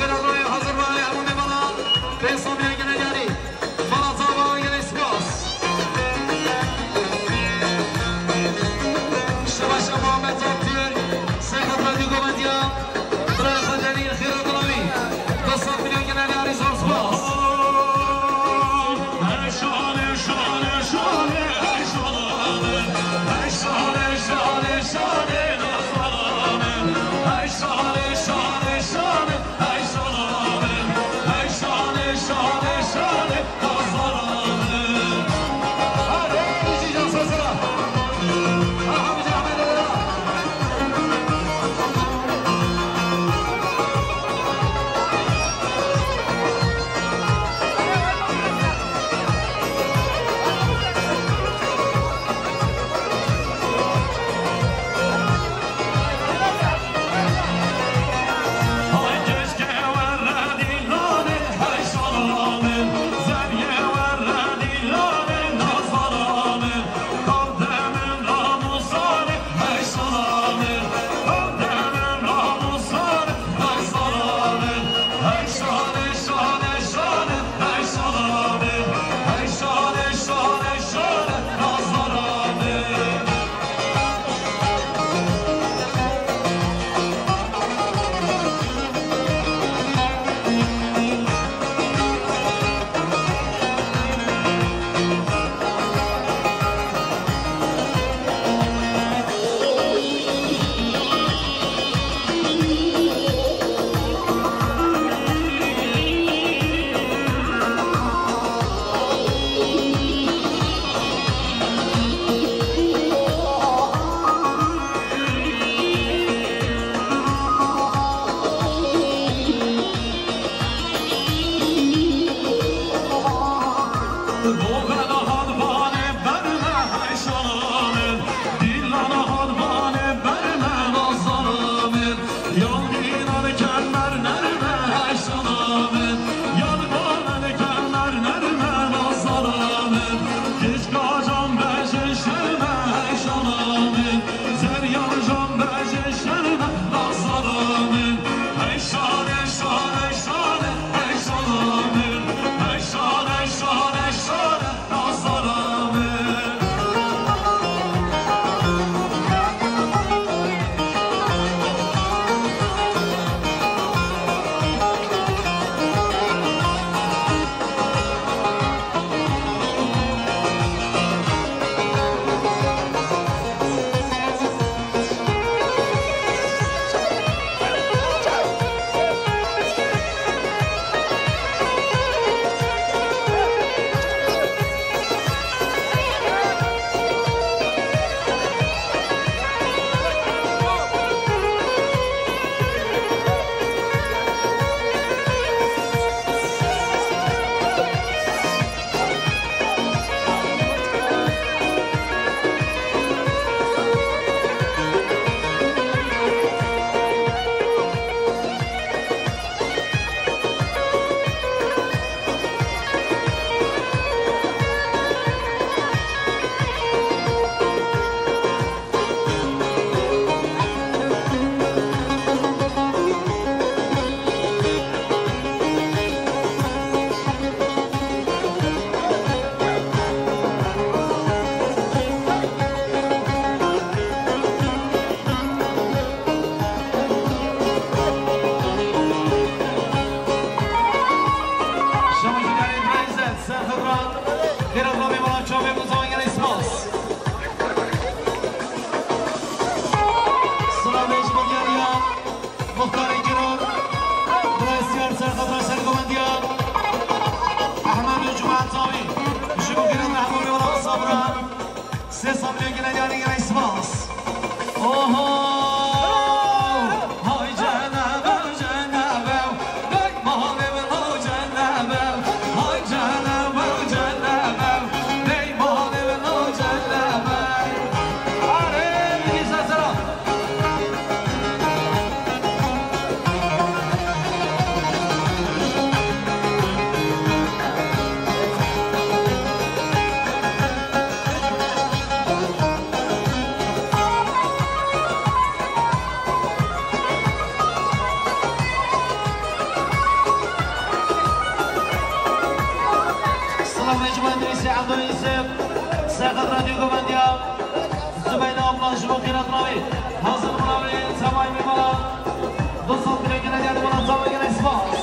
Hey, عبدالعزیز ساقط رادیو گوبندیا زبید آبلان شما خیرات راوی حاضر راوی سمای میمالا دو سال پیره کنه دیده بلان سمای کنه اسپاس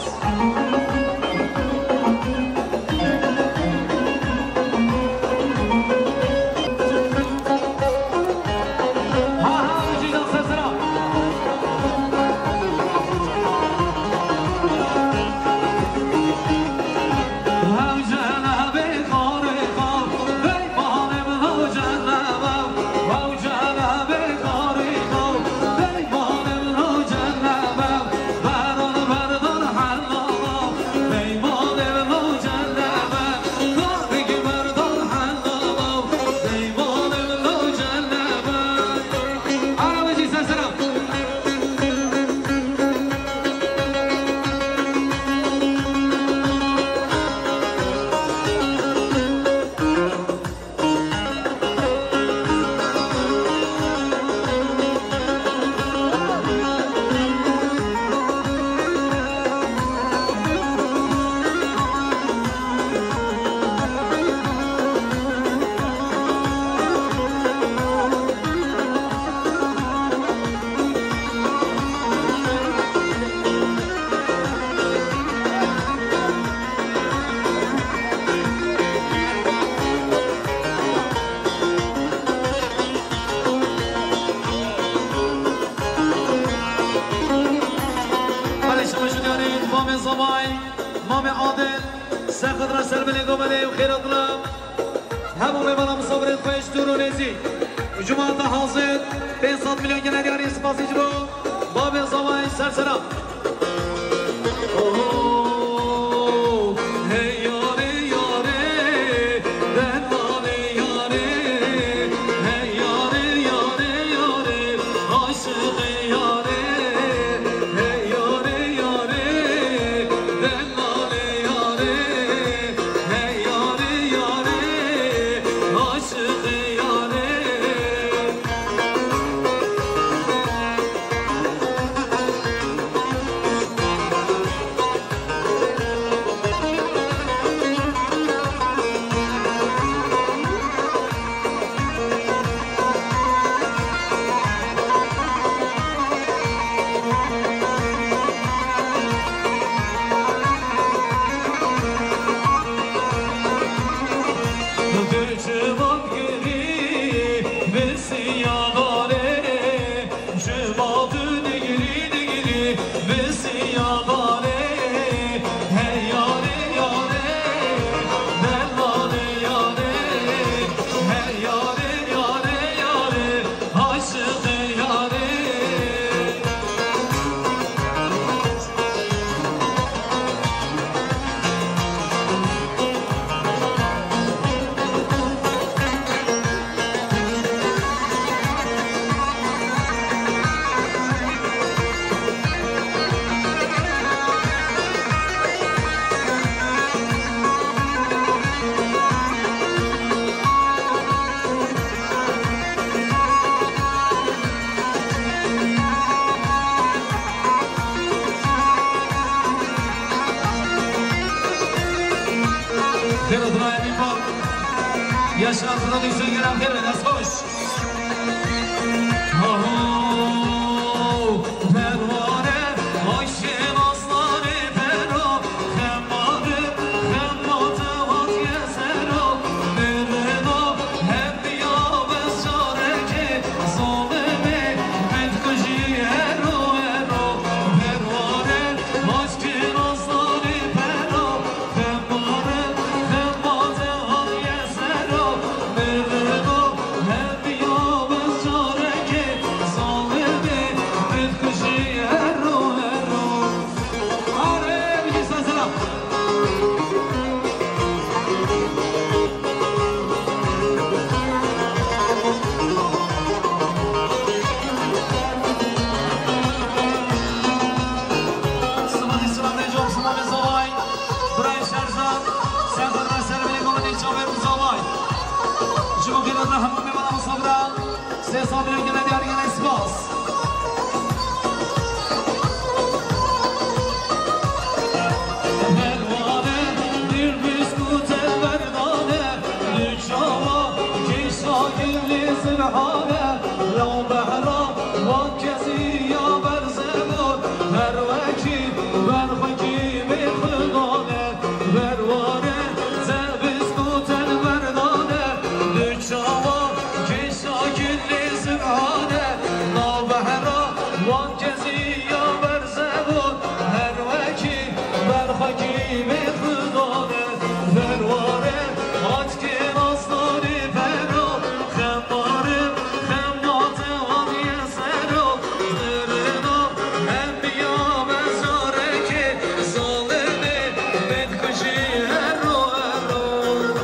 جماعت حاضر 500 میلیون گنه دیاری سپاسی جبو باب زمای سرسرم Yaşar sana düşsün gelen bir nasıl hoş pervane aşkın aslanı pero hemmadı hemmatı vat yeser o nereno hep yavuz çareki soleme metkıcı ero pervane aşkın aslanı pero hemmadı hemmatı vat yeser o nereno hep yavuz çareki soleme metkıcı ero Are bir selam Sıvı sıra recep sıvı zavay Buraya şarjat Serdar Serveli Komedi Çaver Zavay Cuma günü Rahman Mevlam Sabra Ses abinin gene diğer gene ispas Pervane bir biskut el verdane سبحانه لا بهرا وان کسی یا برزمون هر وکی برخوکی به خدانه بروانه زبستوتن بردانه دکشاوا کشا کلی سبحانه لا بهرا وان کسی یا برزمون هر وکی برخوکی به خدانه بروانه آت که راستانی برو خمارم خمات وانی سرو زرنا هم بیا بزاره که ظالمه بدکشی هر رو هر رو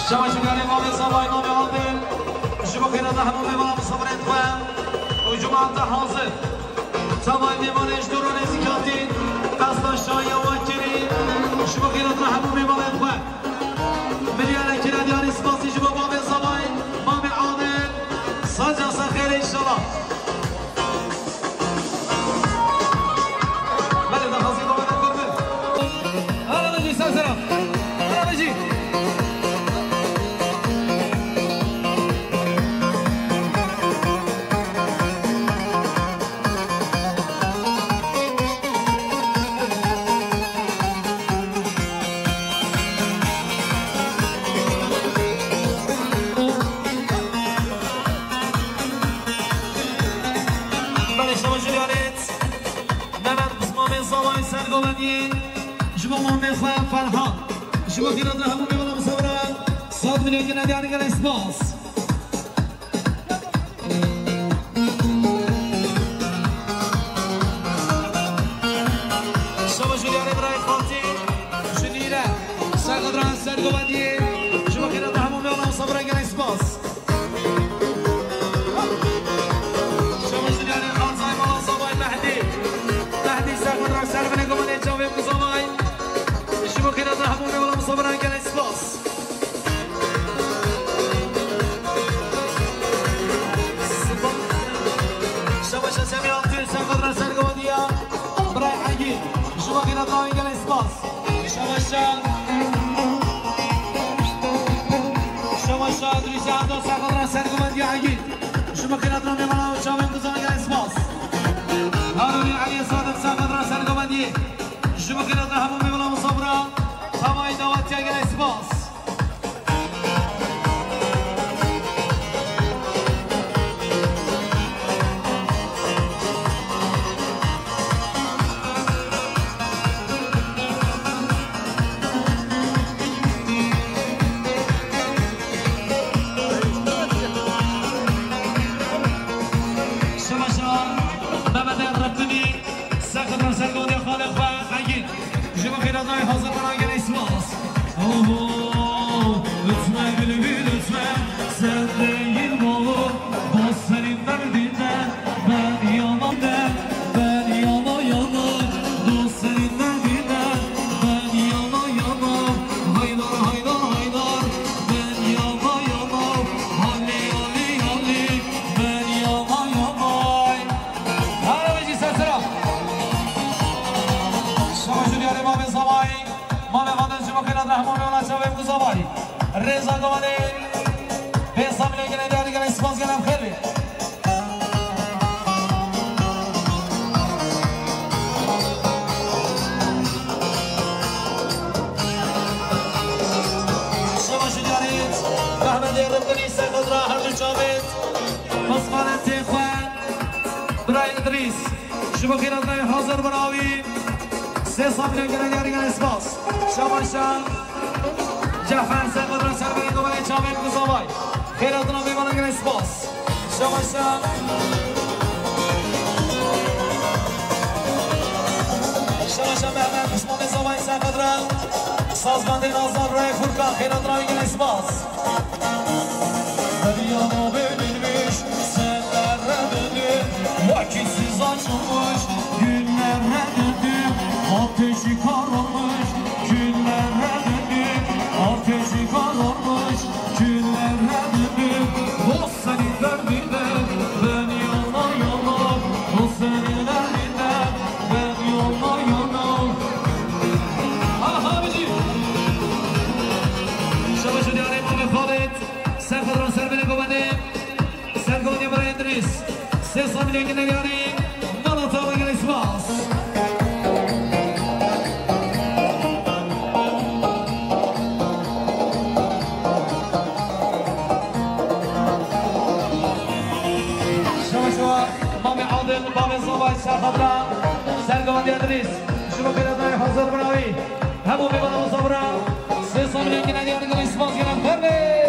شما شکاری امام صبای امام عادل شما خیرات همون میمانم صبرت خواه و جمعات حاضر تمام میمانش دوران زکاتی دستاشای وکری شما خیرات همون میمانم خواه ملیانه که ندیاری سپاسی شما امام صبای امام عادل ساجا سخیر انشالله بله دخواصی دوباره کرده هلا بجی سلام هلا بجی شما مهمه خواهم فرحان شما خیرات همون میبالا مصوران 100 میلیون که ندیانی گل اسپاس شما جلیانه برای خاطر جلیره سرقدران سرگوبندی شما خیرات همون میبالا مصوران گل اسپاس شما جلیانه خانزای مالا صابای مهدی سرقدران سرگوبندی جاویم گزامای شما خیرات همون میبالا مصوران گل اسپاس شما شسمیان توی سرقدران سرگوبندی برای حگیر شما خیرات همون گل اسپاس شما شاد ریشه دو سرقدران سرگوبندی حگیر شما خیرات همون میبالا جاویم گزامای گل اسپاس هارونی علی صادق سرقدران سرگوبندی شما خیرات همون میبالا مصوران تمای دواتی اگر اسپاس شما شان محمد ربطنی سرقدران سرگوبندی خالق و حگیر شما خیرات حاضر برای اگر اسپاس lütfen gülümü lütfen sen değil malı bas senin derdinden ben yana yana dost senin derdinden ben yana haydar haydar ben yana halli ben yana hala beci sesera şama jülyar imam zavai mame vadan şuma khairat rahman ola chavem guzavai رضا گواده به حساب میگن اداره گل اسپاس گلم خیلی شما شجاریت محمد ربگنی سرقدران هر جو جاوید مصفانت خوان برای ادریس شما خیرات رای حاضر براوی سه ساملین گلگری گل اسپاس شماشان جعفر سقدر سربری دوباره چاوین گزاوای خیراتنا میمانه گل اسپاس شماشان شماشان به همه قسمان زاوای سقدر سازمانده نازدار رای فرکان خیراتنا میگل اسپاس Dünyada bölünmüş, senlerle döndüm Vakitsiz açılmış, günlerle döndüm Ateşi kararmış, günlerle döndüm Ateşi kararmış, günlerle döndüm O senin derdinden, ben yana yana O senin derdinden, ben yana yana Ah abicim Şabaşı diyarım Ahmet Khalid Sen kadron serbine kovani Sen kovani برای اندریس 300 میلیون نگاری نالتا بگیر اسپاس شما شما مامی عادل مامی زوبای سرخدرا سر kovani اندریس شما پیرادای حضور براوی همو میبانه مصابرا 300 میلیون نگاری اسپاس گرم کرده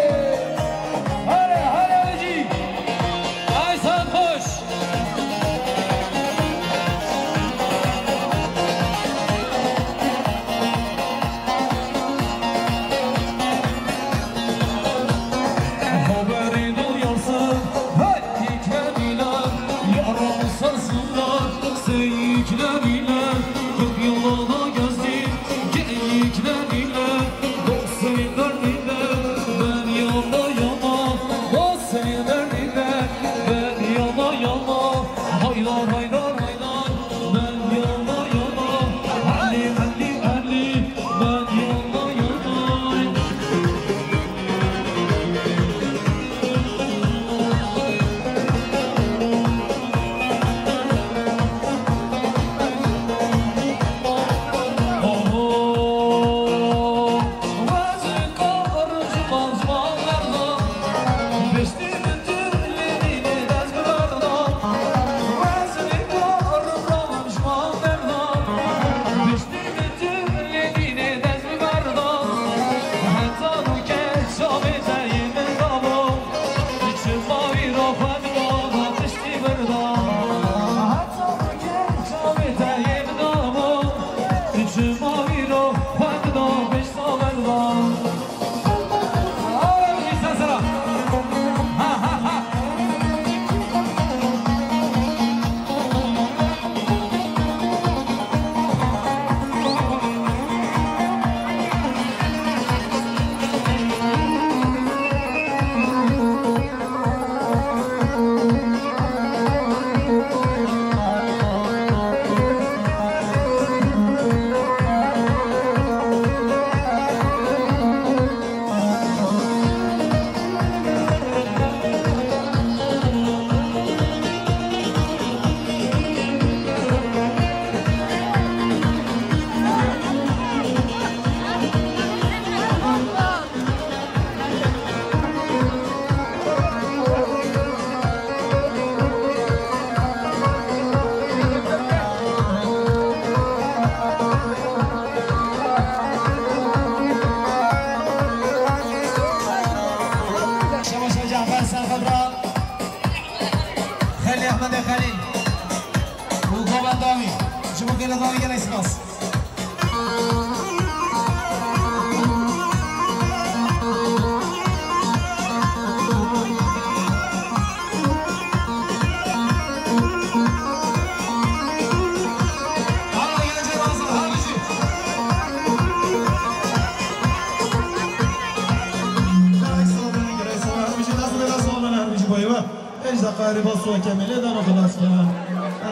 Ribasso che me le danno con la schiena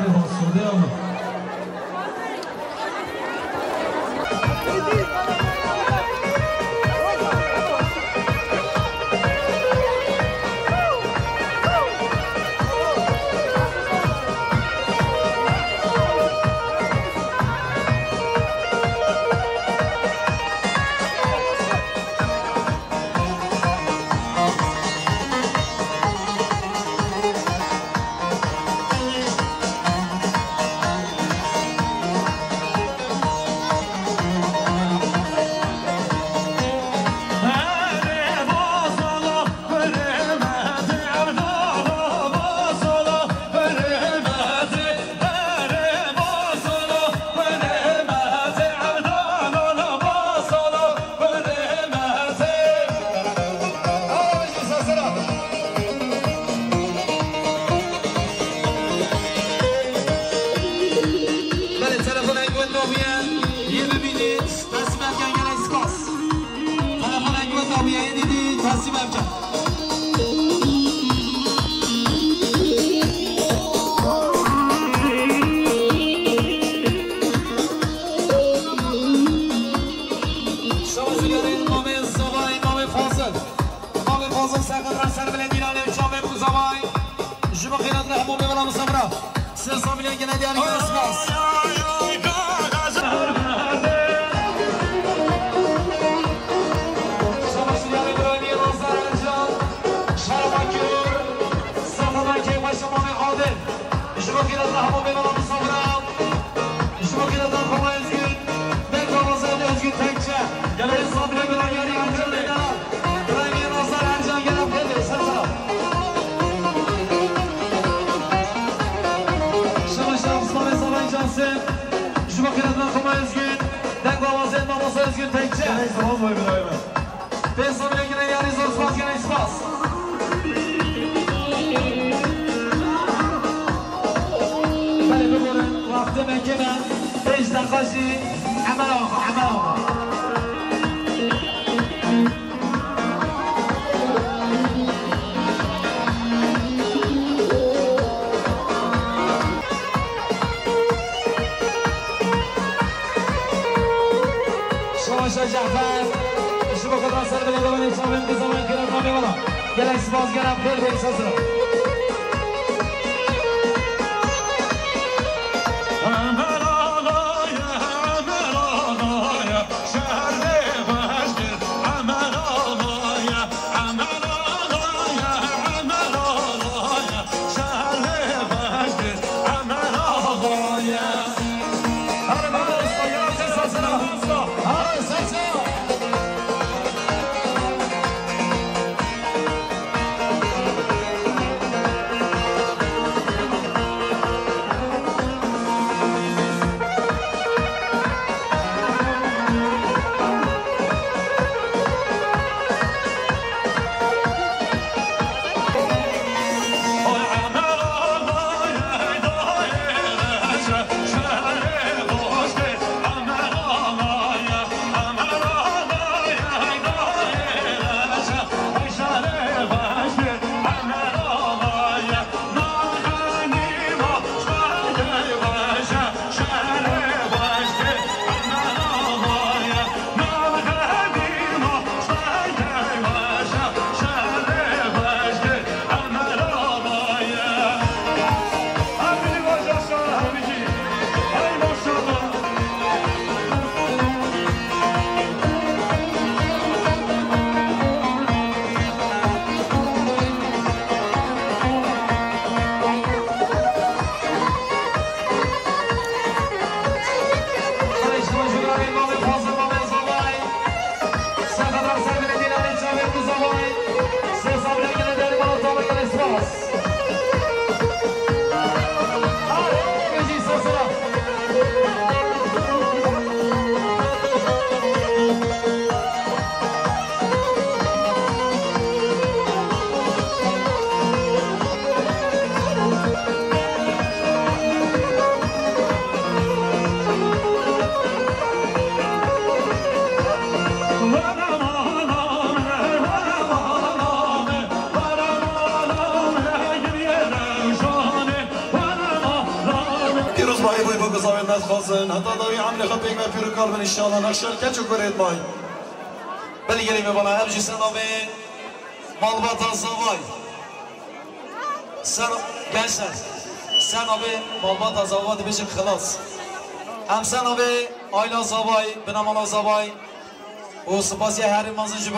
Ribasso, andiamo Sazra. 300 milyon gene diğer görüşmez. Şabaşın yarı İbrahim Yılmazlar Ercan. Şarabankür. Safadan Keyif Başlamami Adil. Jumokilaz'da Hamam Bebalamı Sazra. Jumokilaz'dan Koma Özgün. Ben Ramazan Özgün Tekçe. Gene 300 milyon gelen yarı Ercan Beyler. İbrahim Yılmazlar Ercan gelen Peli. Sazra. Şubat Kiraz'dan Koma Özgün, Dengavaz'ın Maması Özgün Tekçe. Gene zaman boyu İbrahim'e. Ben sabine gene yani zor spas gene ispas. Beni bir görün, vakti mekine, 5 dakikası, hemen ağa, hemen ağa. Cafer, şu bu kadar sarı bile devam edeceğim. Ben de zaman kiraz nami valla. Gelen sipaz gelen bir sazra. حتى ضوي عمل خبيك ما في ركال من إن شاء الله نخشى الكاتشو كوريت ماي بلي قريبة بنا أبجي سنابي مالباتا زواي gençler sen abi Malbata Zavadi Beşik Kılas hem sen abi Ayla Zavay Binamala Zavay o Spasya her mazıcı bu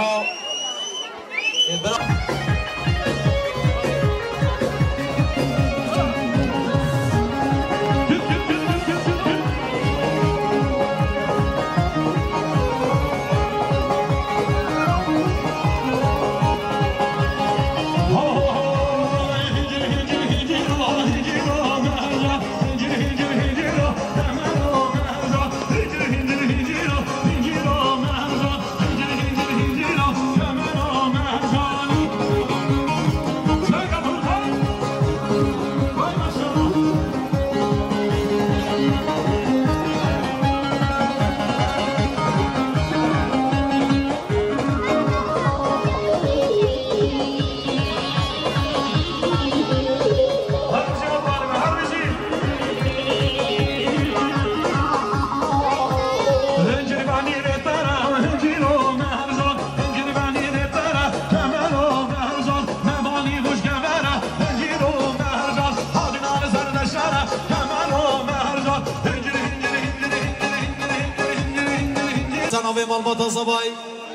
نوی مالبات زوای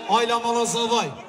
آیلا مالا زوای